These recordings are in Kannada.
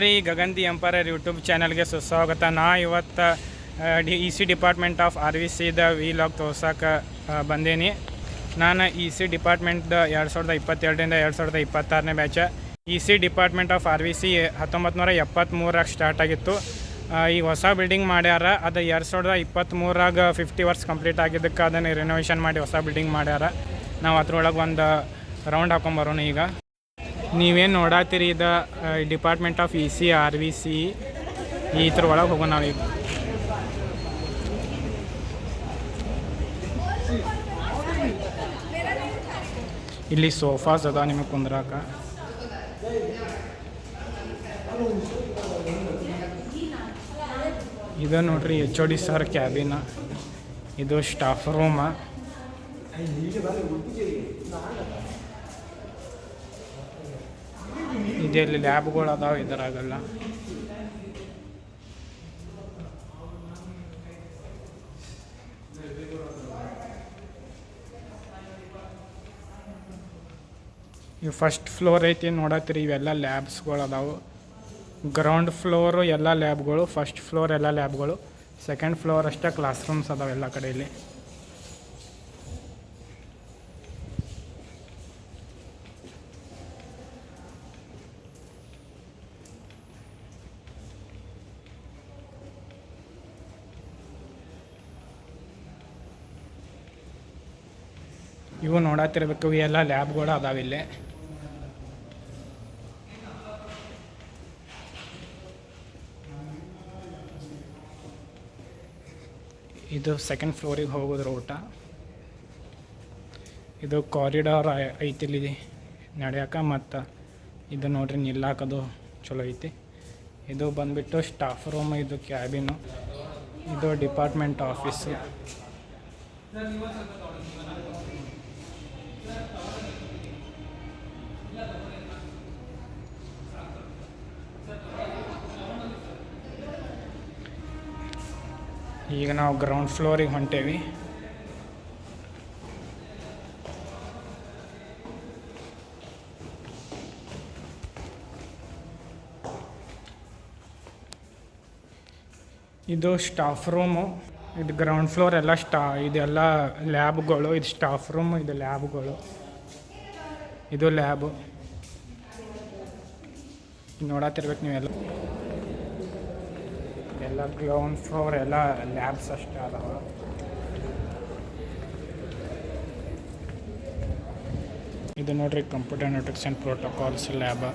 ರೀ ಗಗನ್ ದಿ ಎಂಪೈರ್ ಯೂಟ್ಯೂಬ್ ಚಾನಲ್ಗೆ ಸುಸ್ವಾಗತ. ನಾ ಇವತ್ತು E C department of R V ಸಿದ ವಿಲಾಗ್ ತೋರ್ಸಕ್ಕೆ ಬಂದೇನಿ. ನಾನು ಇ ಸಿ ಡಿಪಾರ್ಟ್ಮೆಂಟ್ದ 2022ರಿಂದ 2026ನೇ batch. E C department of R V C 1973ರಾಗ ಸ್ಟಾರ್ಟ್ ಆಗಿತ್ತು. ಈಗ ಹೊಸ ಬಿಲ್ಡಿಂಗ್ ಮಾಡ್ಯಾರ. ಅದು 2023ರಾಗ 50 ವರ್ಷ ಕಂಪ್ಲೀಟ್ ಆಗಿದ್ದಕ್ಕೆ ಅದನ್ನು ರಿನೋವೇಷನ್ ಮಾಡಿ ಹೊಸ ಬಿಲ್ಡಿಂಗ್ ಮಾಡ್ಯಾರ. ನಾವು ಅದ್ರೊಳಗೆ ಒಂದು ರೌಂಡ್ ಹಾಕೊಂಬರೋಣ. ಈಗ ನೀವೇನು ನೋಡತ್ತೀರಿ ಇದು department of E C R V C. ಇದ್ರ ಒಳಗೆ ಹೋಗೋಣ ನಾವೀಗ. ಇಲ್ಲಿ ಸೋಫಾಸ್ ಅದ ನಿಮಗೆ ಕುಂದ್ರಾಕ. ಇದು ನೋಡ್ರಿ HOD ಸರ್ ಕ್ಯಾಬಿನ. ಇದು ಸ್ಟಾಫ್ ರೂಮ. ಇದರಲ್ಲಿ ಲ್ಯಾಬ್ಗಳು ಅದಾವೆ ಇದರಾಗೆಲ್ಲ. ಇವು ಫಸ್ಟ್ ಫ್ಲೋರ್ ಐತಿ ನೋಡತ್ತೀರಿ. ಇವೆಲ್ಲ ಲ್ಯಾಬ್ಸ್ಗಳು ಅದಾವೆ. ಗ್ರೌಂಡ್ ಫ್ಲೋರು ಎಲ್ಲ ಲ್ಯಾಬ್ಗಳು, ಫಸ್ಟ್ ಫ್ಲೋರ್ ಎಲ್ಲ ಲ್ಯಾಬ್ಗಳು, ಸೆಕೆಂಡ್ ಫ್ಲೋರ್ ಅಷ್ಟೇ ಕ್ಲಾಸ್ ರೂಮ್ಸ್ ಅದಾವೆ ಎಲ್ಲ ಕಡೆಯಲ್ಲಿ. ಇವು ನೋಡತ್ತಿರ್ಬೇಕು, ಎಲ್ಲ ಲ್ಯಾಬ್ಗಳು ಅದಾವೆ ಇಲ್ಲಿ. ಇದು ಸೆಕೆಂಡ್ ಫ್ಲೋರಿಗೆ ಹೋಗೋದ್ರ ಊಟ. ಇದು ಕಾರಿಡಾರ್ ಐತಿಲ್ಲಿ ನಡೆಯೋಕೆ. ಮತ್ತು ಇದು ನೋಡ್ರಿ ನಿಲ್ಲಾಕದು ಚಲೋ ಐತಿ. ಇದು ಬಂದುಬಿಟ್ಟು ಸ್ಟಾಫ್ ರೂಮ್, ಇದು ಕ್ಯಾಬಿನು, ಇದು ಡಿಪಾರ್ಟ್ಮೆಂಟ್ ಆಫೀಸು. ಈಗ ನಾವು ಗ್ರೌಂಡ್ ಫ್ಲೋರಿಗೆ ಹೊಂಟೇವಿ. ಇದು ಸ್ಟಾಫ್ ರೂಮು. ಇದು ಗ್ರೌಂಡ್ ಫ್ಲೋರ್ ಎಲ್ಲ ಇದೆಲ್ಲ ಲ್ಯಾಬ್ಗಳು. ಇದು ಸ್ಟಾಫ್ ರೂಮು, ಇದು ಲ್ಯಾಬ್ಗಳು. ಇದು ಲ್ಯಾಬು ನೋಡತ್ತಿರ್ಬೇಕು ನೀವೆಲ್ಲ. ಎಲ್ಲ ಗ್ರೌಂಡ್ ಫ್ಲೋರ್ ಎಲ್ಲ ಲ್ಯಾಬ್ಸ್ ಅಷ್ಟೇ ಅದಾವ. ಇದು ನೋಡ್ರಿ computer networks and protocols lab.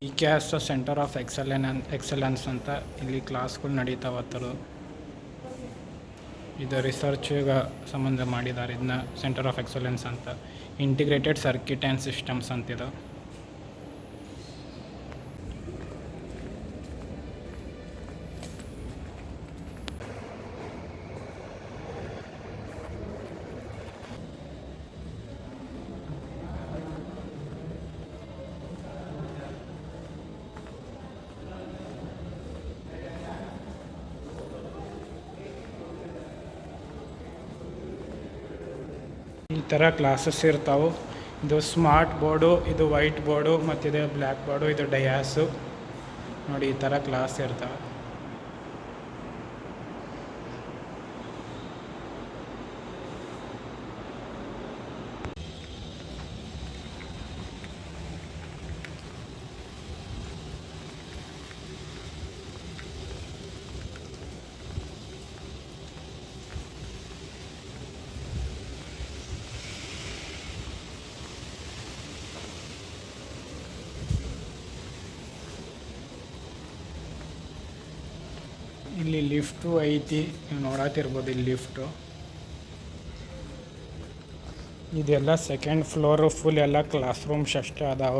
ICAS centre of excellence ಅಂತ ಇಲ್ಲಿ ಕ್ಲಾಸ್ಗಳು ನಡೀತಾವತ್ತರು. ಇದು ರಿಸರ್ಚ್ಗೆ ಸಂಬಂಧ ಮಾಡಿದ್ದಾರೆ. ಇದನ್ನ ಸೆಂಟರ್ ಆಫ್ ಎಕ್ಸಲೆನ್ಸ್ ಅಂತ. ಇಂಟಿಗ್ರೇಟೆಡ್ ಸರ್ಕ್ಯೂಟ್ ಆ್ಯಂಡ್ ಸಿಸ್ಟಮ್ಸ್ ಅಂತಿದೆ. ಈ ಥರ ಕ್ಲಾಸಸ್ ಇರ್ತಾವೆ. ಇದು ಸ್ಮಾರ್ಟ್ ಬೋರ್ಡು, ಇದು ವೈಟ್ ಬೋರ್ಡು, ಮತ್ತಿದೆ ಬ್ಲ್ಯಾಕ್ ಬೋರ್ಡು, ಇದು ಡಯಾಸು. ನೋಡಿ ಈ ಥರ ಕ್ಲಾಸ್ ಇರ್ತಾವೆ. ಇಲ್ಲಿ ಲಿಫ್ಟು ಐತಿ, ನೀವು ನೋಡತ್ತಿರ್ಬೋದು ಇಲ್ಲಿ ಲಿಫ್ಟು. ಇದೆಲ್ಲ ಸೆಕೆಂಡ್ ಫ್ಲೋರು, ಫುಲ್ ಎಲ್ಲ ಕ್ಲಾಸ್ ರೂಮ್ಸ್ ಅಷ್ಟೇ ಅದಾವ.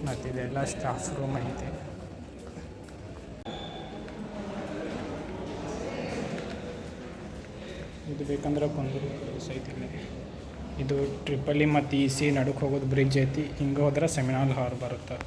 ಮತ್ತು ಇದೆಲ್ಲ ಸ್ಟಾಫ್ ರೂಮ್ ಐತೆ. ಇದು ಬೇಕಂದ್ರೆ ಕೊಂದೂರು ಪ್ಲೇಸ್ ಐತಿ. ಇದು ಟ್ರಿಪಲ್ ಇ ಮತ್ತು EC ನಡುಕ್ಕೆ ಹೋಗೋದು ಬ್ರಿಡ್ಜ್ ಐತಿ. ಹಿಂಗೆ ಹೋದ್ರೆ ಸೆಮಿನಾಲ್ ಹಾಲ್ ಬರುತ್ತೆ.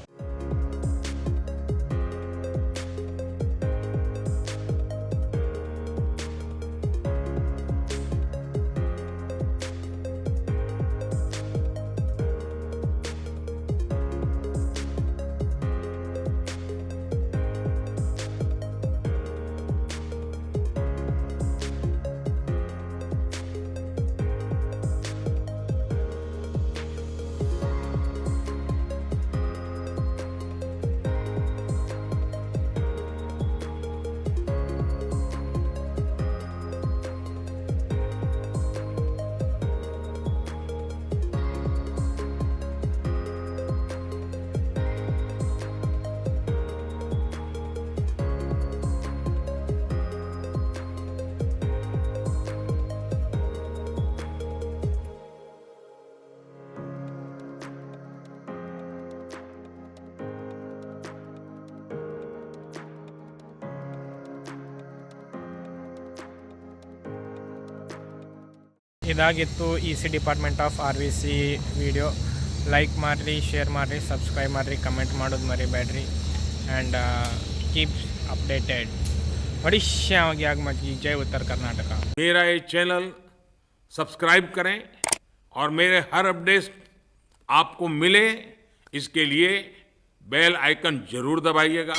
ಇದಾಗಿತ್ತು EC department of RVC video. Like ಮಾಡಿರಿ, ಶೇರ್ ಮಾಡಿರಿ, ಸಬ್ಸ್ಕ್ರೈಬ್ ಮಾಡಿರಿ, ಕಮೆಂಟ್ ಮಾಡೋದು ಮರಿಬೇಡ್ರಿ. And keep updated. भविष्य जय उत्तर कर्नाटक। मेरा ये चैनल सब्सक्राइब करें और मेरे हर अपडेट आपको मिले, इसके लिए बेल आइकन जरूर दबाइएगा।